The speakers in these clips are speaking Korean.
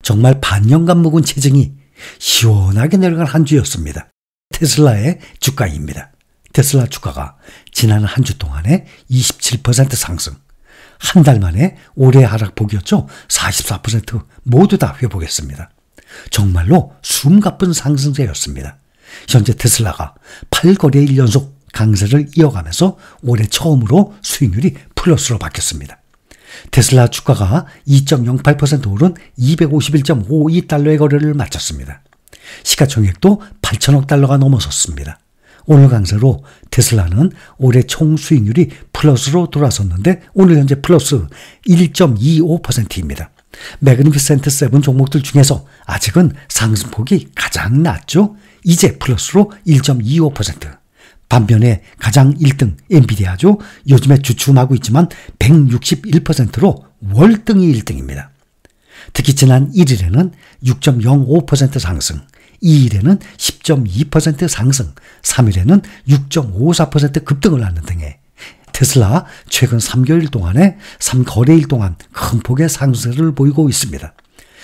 정말 반년간 묵은 체증이 시원하게 내려간 한 주였습니다. 테슬라의 주가입니다. 테슬라 주가가 지난 한 주 동안에 27% 상승, 한 달 만에 올해 하락폭이었죠. 44% 모두 다 회복했습니다. 정말로 숨가쁜 상승세였습니다. 현재 테슬라가 8거래일 연속 강세를 이어가면서 올해 처음으로 수익률이 플러스로 바뀌었습니다. 테슬라 주가가 2.08% 오른 251.52달러의 거래를 마쳤습니다. 시가총액도 8천억 달러가 넘어섰습니다. 오늘 강세로 테슬라는 올해 총 수익률이 플러스로 돌아섰는데 오늘 현재 플러스 1.25%입니다. 매그니피센트 세븐 종목들 중에서 아직은 상승폭이 가장 낮죠. 이제 플러스로 1.25%. 반면에 가장 1등 엔비디아죠. 요즘에 주춤하고 있지만 161%로 월등히 1등입니다. 특히 지난 1일에는 6.05% 상승, 2일에는 10.2% 상승, 3일에는 6.54% 급등을 하는 등의 테슬라 최근 3개월 동안에 3거래일 동안 큰 폭의 상승세를 보이고 있습니다.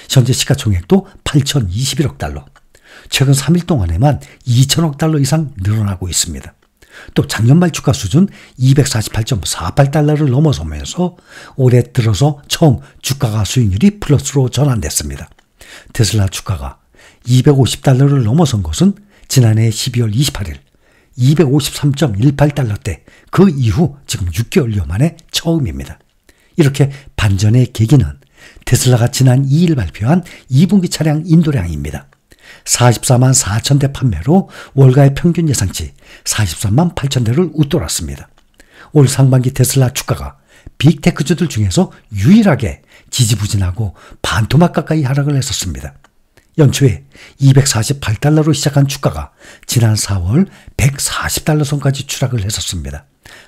현재 시가총액도 8,021억 달러, 최근 3일 동안에만 2천억 달러 이상 늘어나고 있습니다. 또 작년 말 주가 수준 248.48달러를 넘어서면서 올해 들어서 처음 주가가 수익률이 플러스로 전환됐습니다. 테슬라 주가가 250달러를 넘어선 것은 지난해 12월 28일 253.18달러대, 그 이후 지금 6개월여 만에 처음입니다. 이렇게 반전의 계기는 테슬라가 지난 2일 발표한 2분기 차량 인도량입니다. 44만 4천 대 판매로 월가의 평균 예상치 43만 8천 대를 웃돌았습니다. 올 상반기 테슬라 주가가 빅테크주들 중에서 유일하게 지지부진하고 반토막 가까이 하락을 했었습니다. 연초에 248달러로 시작한 주가가 지난 4월 140달러 선까지 추락을 했었습니다.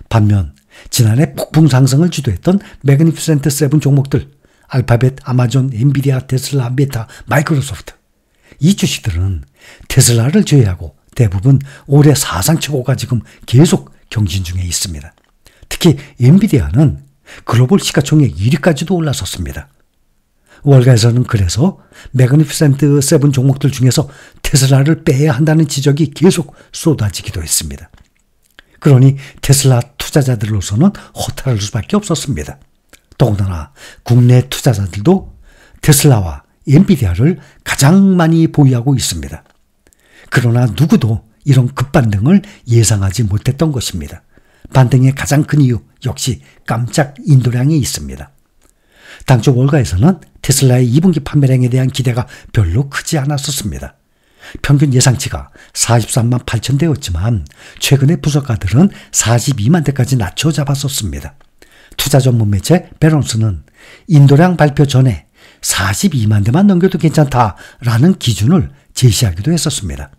반면 지난해 폭풍 상승을 주도했던 매그니피센트 세븐 종목들, 알파벳, 아마존, 엔비디아, 테슬라, 메타, 마이크로소프트, 이 주식들은 테슬라를 제외하고 대부분 올해 사상 최고가 지금 계속 경신 중에 있습니다. 특히 엔비디아는 글로벌 시가총액 1위까지도 올라섰습니다. 월가에서는 그래서 매그니피센트 세븐 종목들 중에서 테슬라를 빼야 한다는 지적이 계속 쏟아지기도 했습니다. 그러니 테슬라 투자자들로서는 허탈할 수밖에 없었습니다. 더군다나 국내 투자자들도 테슬라와 엔비디아를 가장 많이 보유하고 있습니다. 그러나 누구도 이런 급반등을 예상하지 못했던 것입니다. 반등의 가장 큰 이유 역시 깜짝 인도량이 있습니다. 당초 월가에서는 테슬라의 2분기 판매량에 대한 기대가 별로 크지 않았었습니다. 평균 예상치가 43만 8천 대였지만 최근에 분석가들은 42만 대까지 낮춰 잡았었습니다. 투자 전문 매체 배런스는 인도량 발표 전에 42만 대만 넘겨도 괜찮다라는 기준을 제시하기도 했었습니다.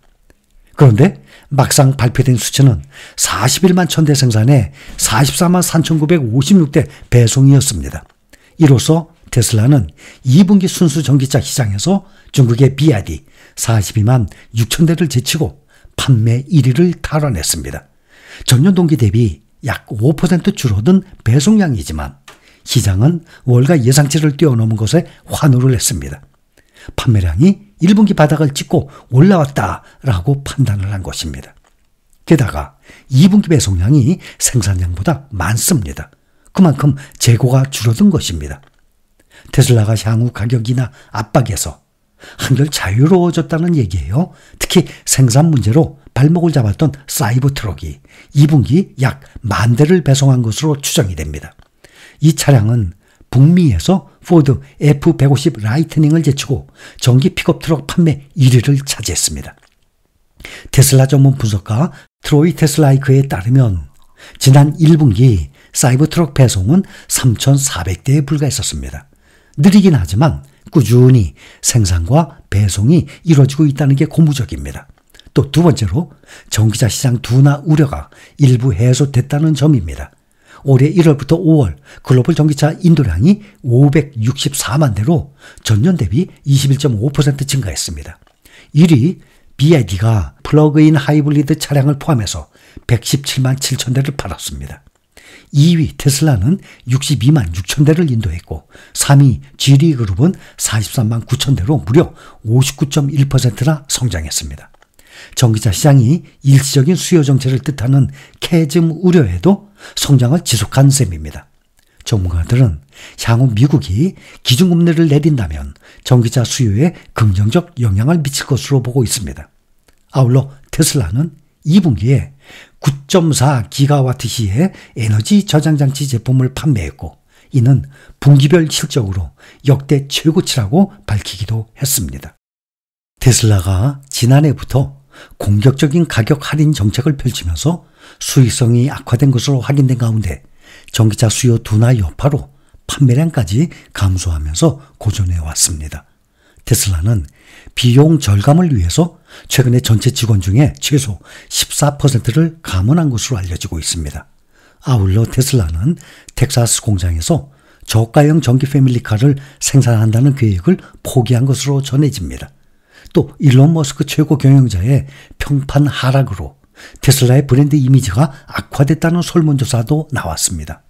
그런데 막상 발표된 수치는 41만 1000대 생산에 44만 3956대 배송이었습니다. 이로써 테슬라는 2분기 순수 전기차 시장에서 중국의 BYD 42만 6천 대를 제치고 판매 1위를 탈환했습니다. 전년 동기 대비 약 5% 줄어든 배송량이지만 시장은 월가 예상치를 뛰어넘은 것에 환호를 했습니다. 판매량이 1분기 바닥을 찍고 올라왔다라고 판단을 한 것입니다. 게다가 2분기 배송량이 생산량보다 많습니다. 그만큼 재고가 줄어든 것입니다. 테슬라가 향후 가격이나 압박에서 한결 자유로워졌다는 얘기예요. 특히 생산 문제로 발목을 잡았던 사이버 트럭이 2분기 약 10,000대를 배송한 것으로 추정이 됩니다. 이 차량은 북미에서 포드 F150 라이트닝을 제치고 전기 픽업 트럭 판매 1위를 차지했습니다. 테슬라 전문 분석가 트로이 테슬라이크에 따르면 지난 1분기 사이버 트럭 배송은 3,400대에 불과했었습니다. 느리긴 하지만 꾸준히 생산과 배송이 이루어지고 있다는 게 고무적입니다. 또 두 번째로 전기차 시장 둔화 우려가 일부 해소됐다는 점입니다. 올해 1월부터 5월 글로벌 전기차 인도량이 564만 대로 전년 대비 21.5% 증가했습니다. 1위 BYD가 플러그인 하이브리드 차량을 포함해서 117만 7천 대를 팔았습니다. 2위 테슬라는 62만 6천 대를 인도했고 3위 GD그룹은 43만 9천 대로 무려 59.1%나 성장했습니다. 전기차 시장이 일시적인 수요 정체를 뜻하는 캐즘 우려에도 성장을 지속한 셈입니다. 전문가들은 향후 미국이 기준금리를 내린다면 전기차 수요에 긍정적 영향을 미칠 것으로 보고 있습니다. 아울러 테슬라는 2분기에 9.4기가와트시의 에너지 저장장치 제품을 판매했고 이는 분기별 실적으로 역대 최고치라고 밝히기도 했습니다. 테슬라가 지난해부터 공격적인 가격 할인 정책을 펼치면서 수익성이 악화된 것으로 확인된 가운데 전기차 수요 둔화 여파로 판매량까지 감소하면서 고전해 왔습니다. 테슬라는 비용 절감을 위해서 최근에 전체 직원 중에 최소 14%를 감원한 것으로 알려지고 있습니다. 아울러 테슬라는 텍사스 공장에서 저가형 전기 패밀리카를 생산한다는 계획을 포기한 것으로 전해집니다. 또 일론 머스크 최고 경영자의 평판 하락으로 테슬라의 브랜드 이미지가 악화됐다는 설문조사도 나왔습니다.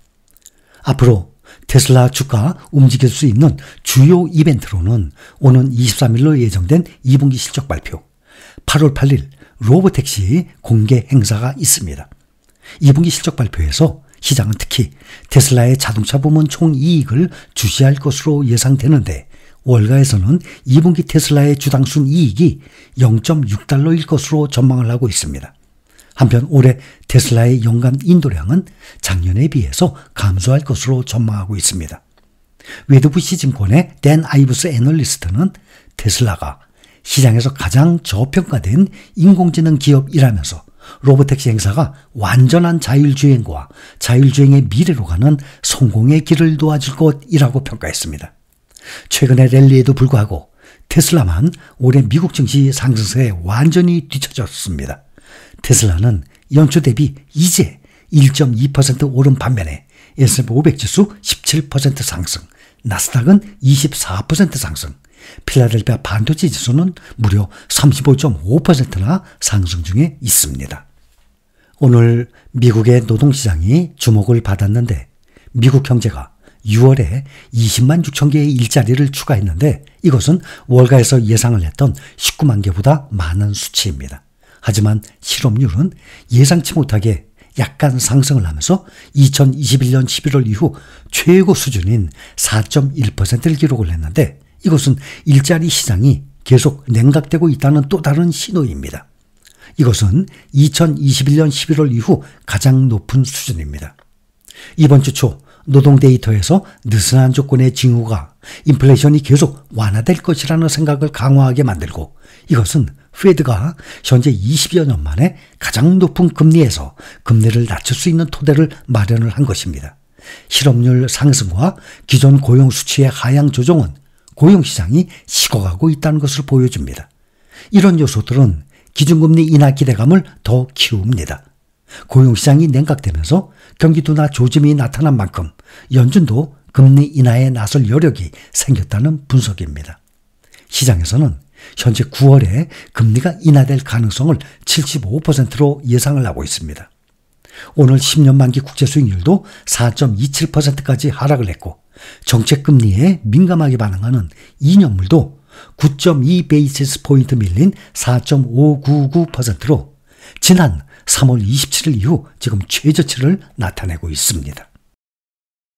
앞으로 테슬라 주가 움직일 수 있는 주요 이벤트로는 오는 23일로 예정된 2분기 실적 발표, 8월 8일 로보택시 공개 행사가 있습니다. 2분기 실적 발표에서 시장은 특히 테슬라의 자동차 부문 총이익을 주시할 것으로 예상되는데 월가에서는 2분기 테슬라의 주당 순이익이 0.6달러일 것으로 전망을 하고 있습니다. 한편 올해 테슬라의 연간 인도량은 작년에 비해서 감소할 것으로 전망하고 있습니다. 웨드부시 증권의 댄 아이브스 애널리스트는 테슬라가 시장에서 가장 저평가된 인공지능 기업이라면서 로보택시 행사가 완전한 자율주행과 자율주행의 미래로 가는 성공의 길을 도와줄 것이라고 평가했습니다. 최근의 랠리에도 불구하고 테슬라만 올해 미국 증시 상승세에 완전히 뒤처졌습니다. 테슬라는 연초 대비 이제 1.2% 오른 반면에 S&P 500 지수 17% 상승, 나스닥은 24% 상승, 필라델피아 반도체 지수는 무려 35.5%나 상승 중에 있습니다. 오늘 미국의 노동시장이 주목을 받았는데 미국 경제가 6월에 20만 6천 개의 일자리를 추가했는데 이것은 월가에서 예상을 했던 19만 개보다 많은 수치입니다. 하지만 실업률은 예상치 못하게 약간 상승을 하면서 2021년 11월 이후 최고 수준인 4.1%를 기록을 했는데 이것은 일자리 시장이 계속 냉각되고 있다는 또 다른 신호입니다. 이것은 2021년 11월 이후 가장 높은 수준입니다. 이번 주 초 노동 데이터에서 느슨한 조건의 징후가 인플레이션이 계속 완화될 것이라는 생각을 강화하게 만들고 이것은 페드가 현재 20여 년 만에 가장 높은 금리에서 금리를 낮출 수 있는 토대를 마련을 한 것입니다. 실업률 상승과 기존 고용 수치의 하향 조정은 고용시장이 식어가고 있다는 것을 보여줍니다. 이런 요소들은 기준금리 인하 기대감을 더 키웁니다. 고용시장이 냉각되면서 경기 둔화 조짐이 나타난 만큼 연준도 금리 인하에 나설 여력이 생겼다는 분석입니다. 시장에서는 현재 9월에 금리가 인하될 가능성을 75%로 예상을 하고 있습니다. 오늘 10년 만기 국채 수익률도 4.27%까지 하락을 했고 정책금리에 민감하게 반응하는 2년물도 9.2 베이시스 포인트 밀린 4.599%로 지난 3월 27일 이후 지금 최저치를 나타내고 있습니다.